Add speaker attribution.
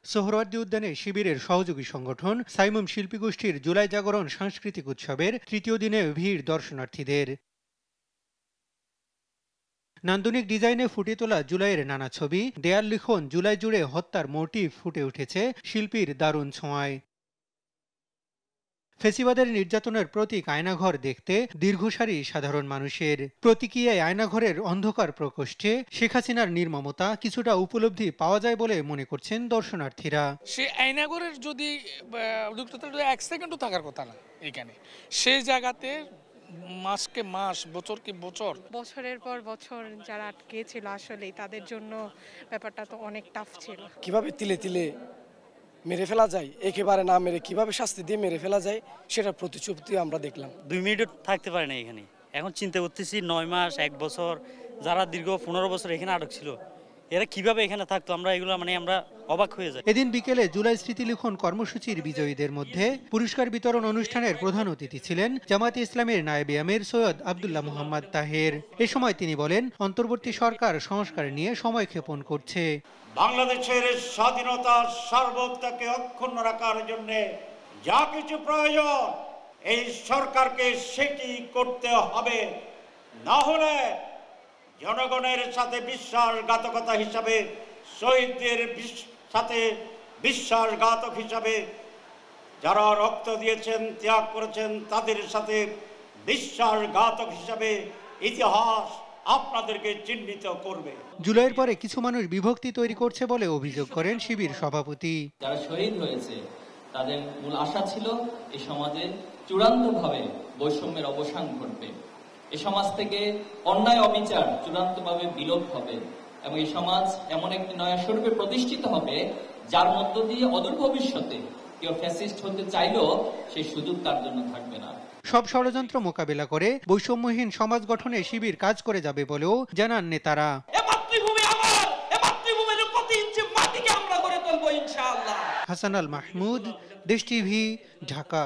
Speaker 1: সোহরাওয়ার্দী উদ্যানে শিবিরের সহযোগী সংগঠন সাইমুম শিল্পী গোষ্ঠীর জুলাই জাগরণ সাংস্কৃতিক উৎসবের তৃতীয় দিনে ভিড় দর্শনার্থীদের। নান্দনিক ডিজাইনে ফুটে তোলা জুলাইয়ের নানা ছবি, দেয়াল লিখন জুলাই জুড়ে হত্যার মোটিভ ফুটে উঠেছে শিল্পীর দারুণ ছোঁয়ায়। ফেসিবাদের নির্যাতনের প্রতীক আয়নাঘর দেখতে দীর্ঘ সারি সাধারণ মানুষের। প্রতীকীয় আয়নাঘরের অন্ধকার প্রকোষ্ঠে শেখ হাসিনার নির্মমতা কিছুটা উপলব্ধি পাওয়া যায় বলে মনে করছেন দর্শনার্থীরা।
Speaker 2: সে আয়নাঘরের যদি 1 সেকেন্ডও থাকার কথা না এখানে, সেই জায়গাতে মাসকে মাস, বছরকে বছর,
Speaker 3: বছরের পর বছর যারা আটকে ছিল আসলে তাদের জন্য ব্যাপারটা তো অনেক টাফ ছিল।
Speaker 4: কিভাবে তিলে তিলে মেরে ফেলা যায়, একেবারে না মেরে কিভাবে শাস্তি দিয়ে মেরে ফেলা যায় সেটার প্রতিশ্রুতি আমরা দেখলাম।
Speaker 5: 2 মিনিট থাকতে পারে না এখানে। এখন চিন্তা করতেছি 9 মাস 1 বছর যারা দীর্ঘ 15 বছর এখানে আটক ছিল, এরা কিভাবে এখানে থাকতো, আমরা অবাক হয়ে যাই।
Speaker 1: এদিন বিকেলে জুলাই স্মৃতি লিখন কর্মসূচির বিজয়ীদের মধ্যে পুরস্কার বিতরণ অনুষ্ঠানের প্রধান অতিথি ছিলেন জামায়াতে ইসলামের নায়েবে আমির সৈয়দ আব্দুল্লাহ মোহাম্মদ তাহের। এ সময় তিনি বলেন, অন্তর্বর্তী সরকার সংস্কার নিয়ে সময় ক্ষেপণ করছে।
Speaker 6: বাংলাদেশের স্বাধীনতা সার্বভৌমত্বকে অক্ষুণ্ণ রাখার জন্য যা কিছু প্রয়োজন এই সরকারকে সেটি করতে হবে, না হলে জনগণের সাথে বিশ্বাসঘাতকতা হিসাবে, শহীদদের সাথে বিশ্বাসঘাতক হিসাবে, যারা রক্ত দিয়েছেন, ত্যাগ করেছেন, তাদের সাথে বিশ্বাসঘাতক হিসাবে ইতিহাস আপনাদেরকে চিহ্নিত করবে।
Speaker 1: জুলাইয়ের পরে কিছু মানুষ বিভক্তি তৈরি করছে বলে অভিযোগ করেন শিবির সভাপতি।
Speaker 7: যারা শহীদ হয়েছে তাদের মূল আশা ছিল এই সমাজে চূড়ান্তভাবে বৈষম্যের অবসান ঘটবে, এই সমাজ থেকে অন্যায় অবিচার চূড়ান্তভাবে বিলোপ হবে এবং এই সমাজ এমন একটি নয়া স্বরূপে প্রতিষ্ঠিত হবে যার মধ্য দিয়ে অদূর ভবিষ্যতে কেউ ফ্যাসিস্ট হতে চাইলেও সেই সুযোগ তার জন্য থাকবে না।
Speaker 1: সব ষড়যন্ত্র মোকাবেলা করে বৈষম্যহীন সমাজ গঠনে শিবির কাজ করে যাবে বলেও জানান নেতারা। হাসান আল মাহমুদ, দেশ টিভি, ঢাকা।